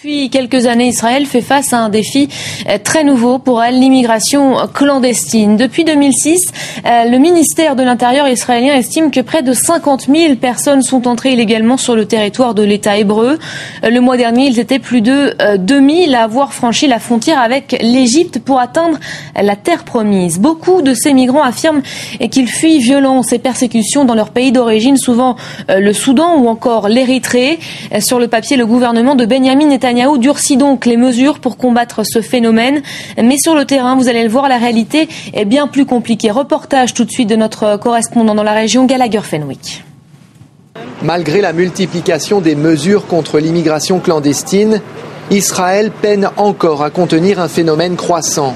Depuis quelques années, Israël fait face à un défi très nouveau pour elle, l'immigration clandestine. Depuis 2006, le ministère de l'Intérieur israélien estime que près de 50 000 personnes sont entrées illégalement sur le territoire de l'État hébreu. Le mois dernier, ils étaient plus de 2000 à avoir franchi la frontière avec l'Égypte pour atteindre la terre promise. Beaucoup de ces migrants affirment qu'ils fuient violences et persécutions dans leur pays d'origine, souvent le Soudan ou encore l'Érythrée. Sur le papier, le gouvernement de Benyamin Netanyahou durcit donc les mesures pour combattre ce phénomène. Mais sur le terrain, vous allez le voir, la réalité est bien plus compliquée. Reportage tout de suite de notre correspondant dans la région, Gallagher Fenwick. Malgré la multiplication des mesures contre l'immigration clandestine, Israël peine encore à contenir un phénomène croissant.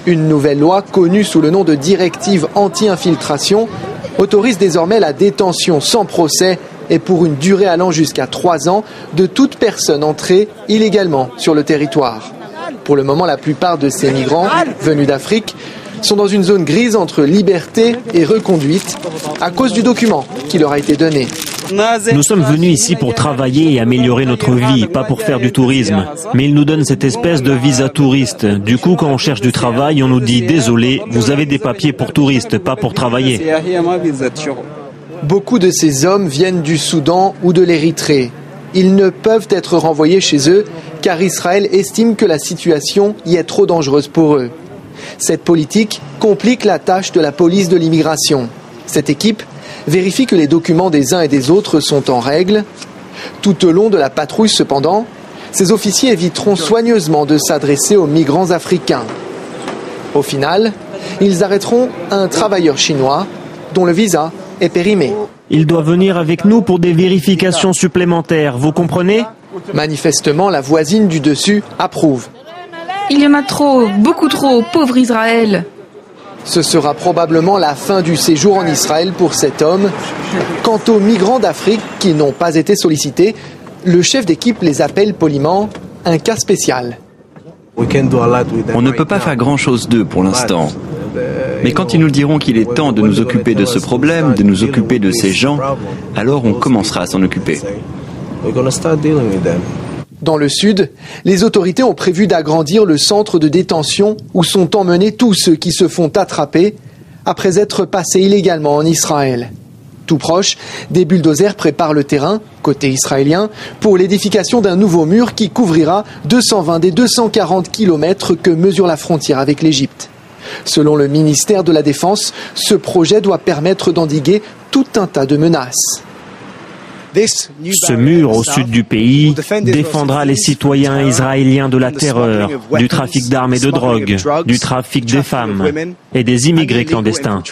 Une nouvelle loi, connue sous le nom de directive anti-infiltration, autorise désormais la détention sans procès et pour une durée allant jusqu'à 3 ans de toute personne entrée illégalement sur le territoire. Pour le moment, la plupart de ces migrants venus d'Afrique sont dans une zone grise entre liberté et reconduite à cause du document qui leur a été donné. Nous sommes venus ici pour travailler et améliorer notre vie, pas pour faire du tourisme. Mais ils nous donnent cette espèce de visa touriste. Du coup, quand on cherche du travail, on nous dit « Désolé, vous avez des papiers pour touristes, pas pour travailler ». Beaucoup de ces hommes viennent du Soudan ou de l'Érythrée. Ils ne peuvent être renvoyés chez eux car Israël estime que la situation y est trop dangereuse pour eux. Cette politique complique la tâche de la police de l'immigration. Cette équipe vérifie que les documents des uns et des autres sont en règle. Tout au long de la patrouille, cependant, ces officiers éviteront soigneusement de s'adresser aux migrants africains. Au final, ils arrêteront un travailleur chinois dont le visa est périmé. Il doit venir avec nous pour des vérifications supplémentaires, vous comprenez ? Manifestement, la voisine du dessus approuve. Il y en a trop, beaucoup trop, pauvre Israël. Ce sera probablement la fin du séjour en Israël pour cet homme. Quant aux migrants d'Afrique qui n'ont pas été sollicités, le chef d'équipe les appelle poliment un cas spécial. On ne peut pas faire grand-chose d'eux pour l'instant. Mais quand ils nous diront qu'il est temps de nous occuper de ce problème, de nous occuper de ces gens, alors on commencera à s'en occuper. Dans le sud, les autorités ont prévu d'agrandir le centre de détention où sont emmenés tous ceux qui se font attraper après être passés illégalement en Israël. Tout proche, des bulldozers préparent le terrain, côté israélien, pour l'édification d'un nouveau mur qui couvrira 220 des 240 kilomètres que mesure la frontière avec l'Égypte. Selon le ministère de la Défense, ce projet doit permettre d'endiguer tout un tas de menaces. Ce mur au sud du pays défendra les citoyens israéliens de la terreur, du trafic d'armes et de drogue, du trafic des femmes et des immigrés clandestins.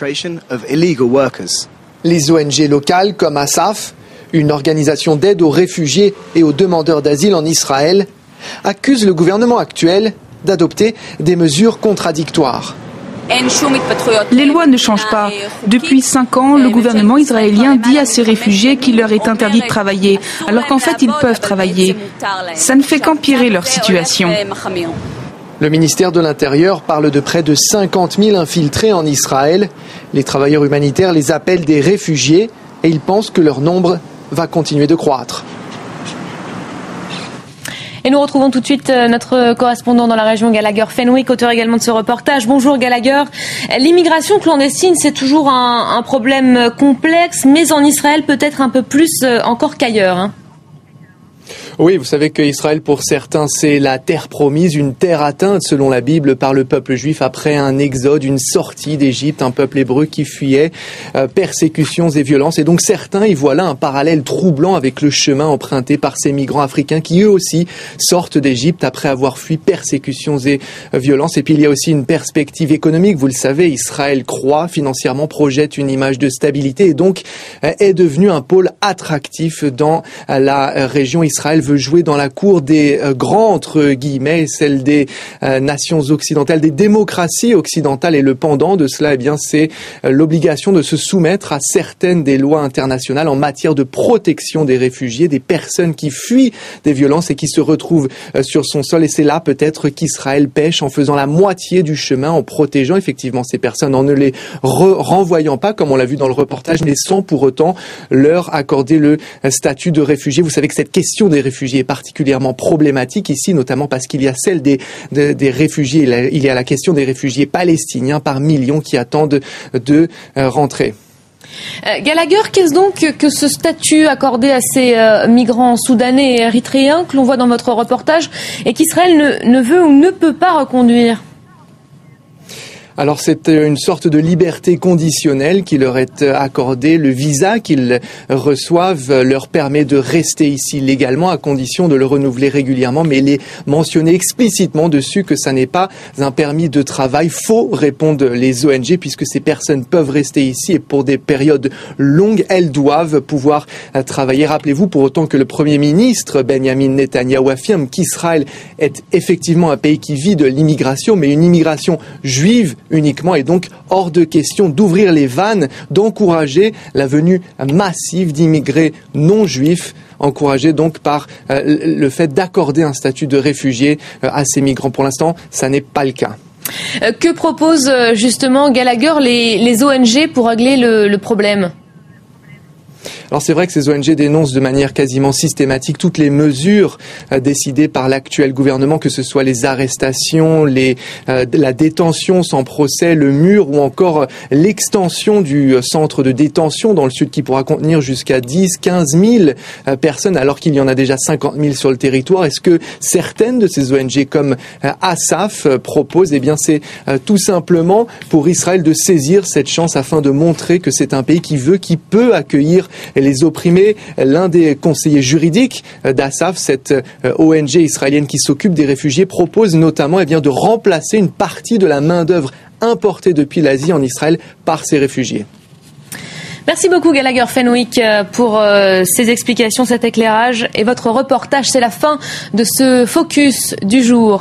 Les ONG locales comme Asaf, une organisation d'aide aux réfugiés et aux demandeurs d'asile en Israël, accusent le gouvernement actuel d'adopter des mesures contradictoires. Les lois ne changent pas. Depuis 5 ans, le gouvernement israélien dit à ces réfugiés qu'il leur est interdit de travailler, alors qu'en fait ils peuvent travailler. Ça ne fait qu'empirer leur situation. Le ministère de l'Intérieur parle de près de 50 000 infiltrés en Israël. Les travailleurs humanitaires les appellent des réfugiés et ils pensent que leur nombre va continuer de croître. Et nous retrouvons tout de suite notre correspondant dans la région, Gallagher Fenwick, auteur également de ce reportage. Bonjour Gallagher. L'immigration clandestine, c'est toujours un problème complexe, mais en Israël peut-être un peu plus encore qu'ailleurs, hein. Oui, vous savez qu'Israël, pour certains, c'est la terre promise, une terre atteinte, selon la Bible, par le peuple juif après un exode, une sortie d'Égypte, un peuple hébreu qui fuyait persécutions et violences. Et donc certains y voient là un parallèle troublant avec le chemin emprunté par ces migrants africains qui, eux aussi, sortent d'Égypte après avoir fui persécutions et violences. Et puis il y a aussi une perspective économique. Vous le savez, Israël croît financièrement, projette une image de stabilité et donc est devenu un pôle attractif dans la région. Israël veut jouer dans la cour des grands, entre guillemets, celle des nations occidentales, des démocraties occidentales. Et le pendant de cela, eh bien, c'est l'obligation de se soumettre à certaines des lois internationales en matière de protection des réfugiés, des personnes qui fuient des violences et qui se retrouvent sur son sol. Et c'est là peut-être qu'Israël pêche en faisant la moitié du chemin, en protégeant effectivement ces personnes, en ne les renvoyant pas, comme on l'a vu dans le reportage, mais sans pour autant leur accorder le statut de réfugié. Vous savez que cette question des réfugiés réfugiés est particulièrement problématique ici, notamment parce qu'il y a celle des réfugiés, il y a la question des réfugiés palestiniens par millions qui attendent de rentrer. Gallagher, qu'est-ce donc que ce statut accordé à ces migrants soudanais et érythréens que l'on voit dans votre reportage et qu'Israël ne veut ou ne peut pas reconduire ? Alors c'est une sorte de liberté conditionnelle qui leur est accordée. Le visa qu'ils reçoivent leur permet de rester ici légalement à condition de le renouveler régulièrement, mais il est mentionné explicitement dessus que ça n'est pas un permis de travail. Faux, répondent les ONG, puisque ces personnes peuvent rester ici et pour des périodes longues, elles doivent pouvoir travailler. Rappelez-vous pour autant que le Premier ministre Benjamin Netanyahou affirme qu'Israël est effectivement un pays qui vit de l'immigration, mais une immigration juive uniquement, et donc hors de question d'ouvrir les vannes, d'encourager la venue massive d'immigrés non juifs, encouragés donc par le fait d'accorder un statut de réfugié à ces migrants. Pour l'instant, ça n'est pas le cas. Que proposent justement Gallagher les ONG pour régler le problème ? Alors c'est vrai que ces ONG dénoncent de manière quasiment systématique toutes les mesures décidées par l'actuel gouvernement, que ce soit les arrestations, la détention sans procès, le mur ou encore l'extension du centre de détention dans le sud qui pourra contenir jusqu'à 10-15 000 personnes alors qu'il y en a déjà 50 000 sur le territoire. Est-ce que certaines de ces ONG comme Asaf proposent ? Eh bien c'est tout simplement pour Israël de saisir cette chance afin de montrer que c'est un pays qui peut accueillir les opprimés. L'un des conseillers juridiques d'Asaf, cette ONG israélienne qui s'occupe des réfugiés, propose notamment de remplacer une partie de la main-d'œuvre importée depuis l'Asie en Israël par ces réfugiés. Merci beaucoup Gallagher Fenwick pour ces explications, cet éclairage et votre reportage. C'est la fin de ce focus du jour.